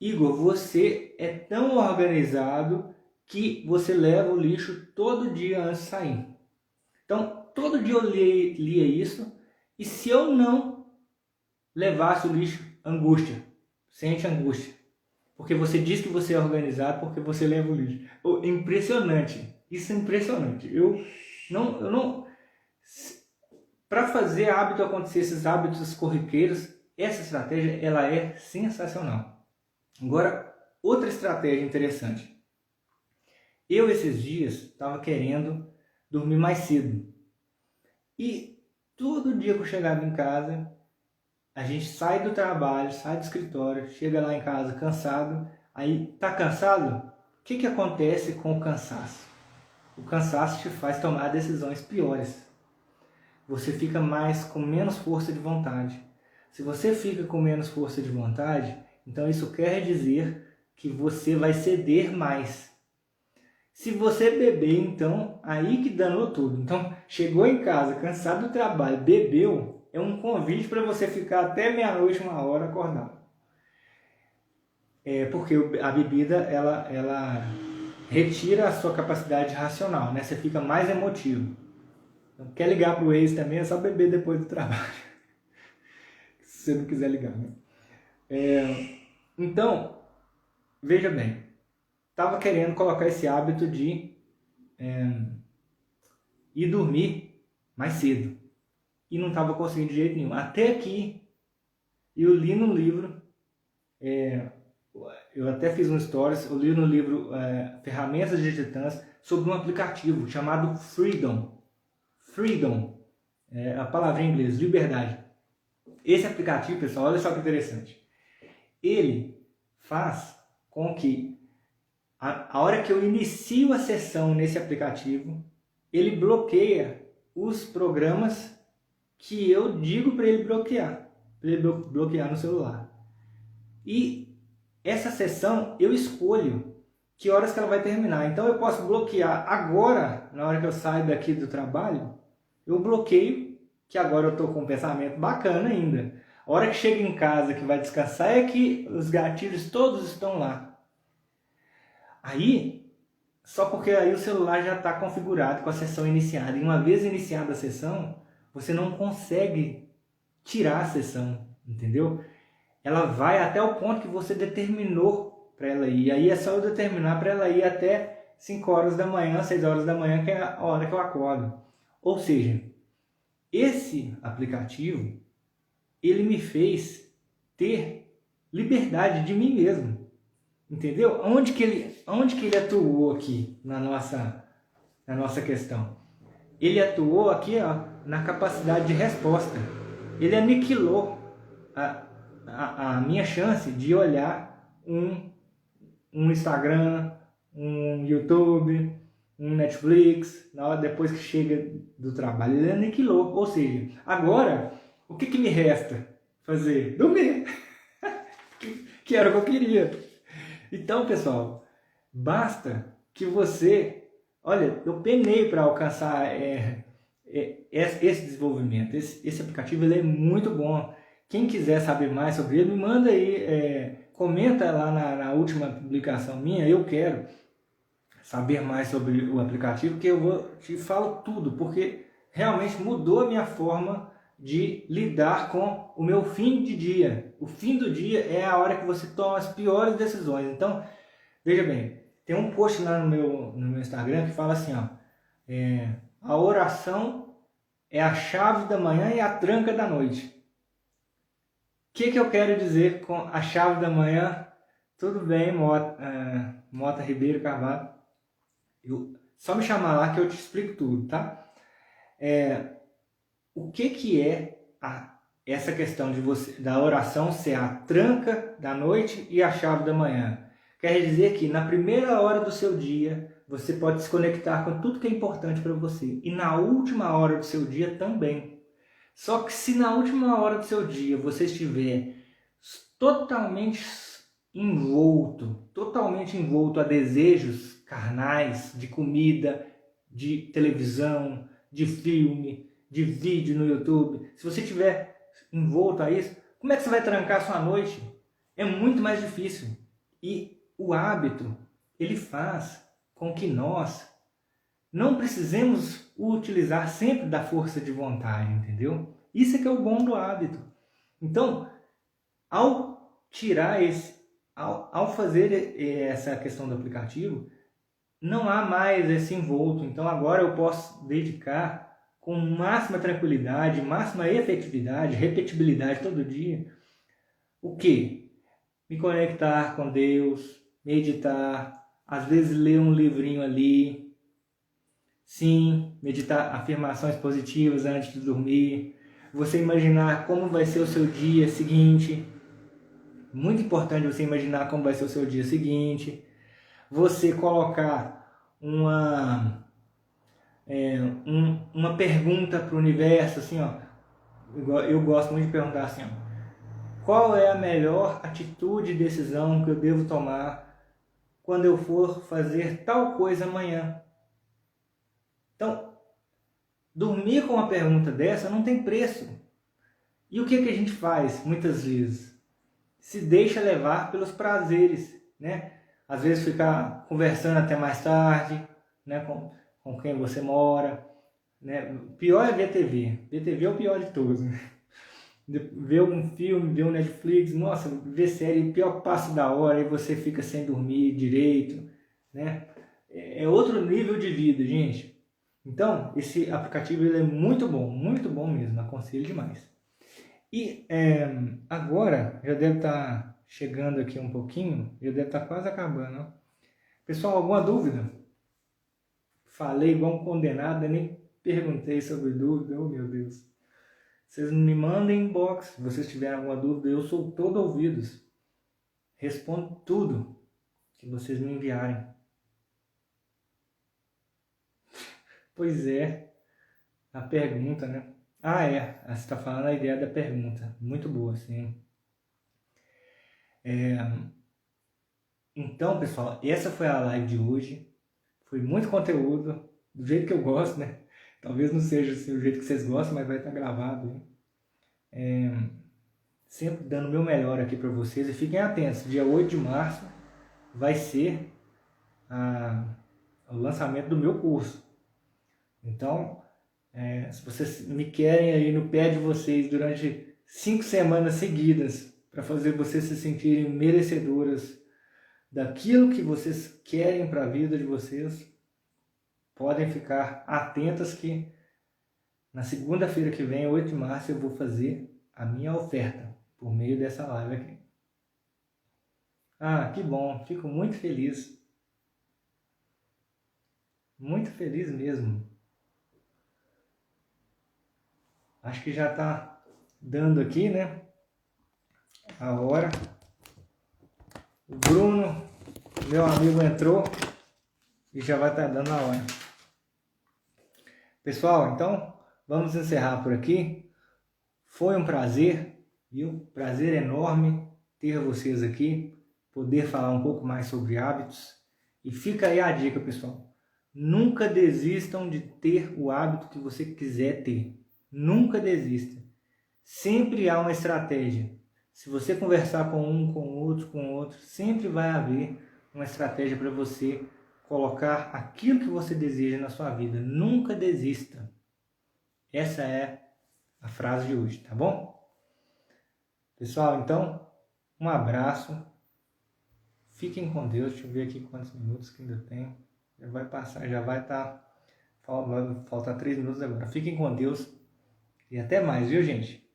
Igor, você é tão organizado que você leva o lixo todo dia antes de sair. Então, todo dia eu lia isso, e se eu não levasse o lixo, angústia, sente angústia. Porque você diz que você é organizado porque você leva o lixo. Impressionante, isso é impressionante. Para fazer hábito acontecer, esses hábitos corriqueiros, essa estratégia ela é sensacional. Agora, outra estratégia interessante. Eu, esses dias, estava querendo dormir mais cedo. E todo dia que eu chegava em casa, a gente sai do trabalho, sai do escritório, chega lá em casa cansado. Aí, tá cansado? O que acontece com o cansaço? O cansaço te faz tomar decisões piores. Você fica com menos força de vontade. Se você fica com menos força de vontade, então isso quer dizer que você vai ceder mais. Se você beber, então, aí que danou tudo. Então, chegou em casa, cansado do trabalho, bebeu, é um convite para você ficar até meia-noite, 1h acordado. Porque a bebida, ela retira a sua capacidade racional, né? Você fica mais emotivo. Então, quer ligar para o ex também, é só beber depois do trabalho. Se você não quiser ligar, né? Então, veja bem. Estava querendo colocar esse hábito de ir dormir mais cedo. E não estava conseguindo de jeito nenhum. Até que eu li no livro, eu até fiz um stories, eu li no livro Ferramentas de Titãs, sobre um aplicativo chamado Freedom. Freedom, a palavra em inglês, liberdade. Esse aplicativo, pessoal, olha só que interessante. Ele faz com que A hora que eu inicio a sessão nesse aplicativo, ele bloqueia os programas que eu digo para ele bloquear no celular. E essa sessão eu escolho que horas que ela vai terminar. Então eu posso bloquear agora, na hora que eu saio daqui do trabalho, eu bloqueio, que agora eu estou com um pensamento bacana ainda. A hora que chega em casa, que vai descansar, é que os gatilhos todos estão lá. Aí, só porque aí o celular já está configurado com a sessão iniciada. E uma vez iniciada a sessão, você não consegue tirar a sessão, entendeu? Ela vai até o ponto que você determinou para ela ir. Aí é só eu determinar para ela ir até 5 horas da manhã, 6 horas da manhã, que é a hora que eu acordo. Ou seja, esse aplicativo, ele me fez ter liberdade de mim mesmo. Entendeu? Onde que ele atuou aqui na nossa questão? Ele atuou aqui, ó, na capacidade de resposta. Ele aniquilou a minha chance de olhar um Instagram, um YouTube, um Netflix, na hora depois que chega do trabalho. Ele aniquilou. Ou seja, agora, o que me resta fazer? Dormir. que era o que eu queria. Então, pessoal, basta que você... Olha, eu penei para alcançar esse desenvolvimento. Esse aplicativo ele é muito bom. Quem quiser saber mais sobre ele, me manda aí, comenta lá na última publicação minha. Eu quero saber mais sobre o aplicativo, que eu te falo tudo, porque realmente mudou a minha forma de lidar com o meu fim de dia. O fim do dia é a hora que você toma as piores decisões. Então, veja bem, tem um post lá no meu Instagram que fala assim, ó, a oração é a chave da manhã e a tranca da noite. O que eu quero dizer com a chave da manhã? Tudo bem, Mota Ribeiro Carvalho. Só me chamar lá que eu te explico tudo, tá? O que é essa questão da oração ser a tranca da noite e a chave da manhã? Quer dizer que na primeira hora do seu dia, você pode se conectar com tudo que é importante para você. E na última hora do seu dia também. Só que se na última hora do seu dia você estiver totalmente envolto a desejos carnais, de comida, de televisão, de filme, de vídeo no YouTube, se você estiver envolto a isso, como é que você vai trancar a sua noite? É muito mais difícil. E o hábito, ele faz com que nós não precisemos utilizar sempre da força de vontade, entendeu? Isso é que é o bom do hábito. Então, ao fazer essa questão do aplicativo, não há mais esse envolto. Então agora eu posso dedicar com máxima tranquilidade, máxima efetividade, repetibilidade todo dia. O quê? Me conectar com Deus, meditar, às vezes ler um livrinho ali. Sim, meditar afirmações positivas antes de dormir. Você imaginar como vai ser o seu dia seguinte. Muito importante você imaginar como vai ser o seu dia seguinte. Você colocar uma pergunta para o universo, assim, ó. Eu gosto muito de perguntar assim, ó, qual é a melhor atitude e decisão que eu devo tomar quando eu for fazer tal coisa amanhã? Então, dormir com uma pergunta dessa não tem preço. E o que a gente faz muitas vezes? Se deixa levar pelos prazeres, né? Às vezes ficar conversando até mais tarde, né? Com quem você mora, né? O pior é ver TV. Ver TV é o pior de todos, né? Ver um filme, ver um Netflix, nossa, ver série, pior passo da hora, e você fica sem dormir direito, né? É outro nível de vida, gente. Então, esse aplicativo ele é muito bom mesmo, aconselho demais. E agora, já deve estar chegando aqui um pouquinho, já deve estar quase acabando, ó. Pessoal, alguma dúvida? Falei igual um condenado, nem perguntei sobre dúvida, oh meu Deus. Vocês me mandem inbox, se vocês tiverem alguma dúvida, eu sou todo ouvidos. Respondo tudo. que vocês me enviarem. Pois é, a pergunta, né? Ah, é, você está falando a ideia da pergunta. Muito boa, sim. Então, pessoal, essa foi a live de hoje. Foi muito conteúdo, do jeito que eu gosto, né? Talvez não seja assim, o jeito que vocês gostam, mas vai estar gravado. Sempre dando o meu melhor aqui para vocês. E fiquem atentos, dia 8 de março vai ser o lançamento do meu curso. Então, se vocês me querem aí no pé de vocês durante 5 semanas seguidas, para fazer vocês se sentirem merecedoras daquilo que vocês querem para a vida de vocês, podem ficar atentas que na segunda-feira que vem, 8 de março, eu vou fazer a minha oferta por meio dessa live aqui. Ah, que bom, fico muito feliz. Muito feliz mesmo. Acho que já está dando aqui, né? A hora. O Bruno, meu amigo, entrou e já vai estar dando a hora. Pessoal, então vamos encerrar por aqui. Foi um prazer, viu? Prazer enorme ter vocês aqui, poder falar um pouco mais sobre hábitos. E fica aí a dica, pessoal. Nunca desistam de ter o hábito que você quiser ter. Nunca desista. Sempre há uma estratégia. Se você conversar com um, com outro, sempre vai haver uma estratégia para você colocar aquilo que você deseja na sua vida. Nunca desista. Essa é a frase de hoje, tá bom? Pessoal, então, um abraço. Fiquem com Deus. Deixa eu ver aqui quantos minutos que ainda tem. Já vai passar, já vai estar... Vai faltar 3 minutos agora. Fiquem com Deus. E até mais, viu, gente?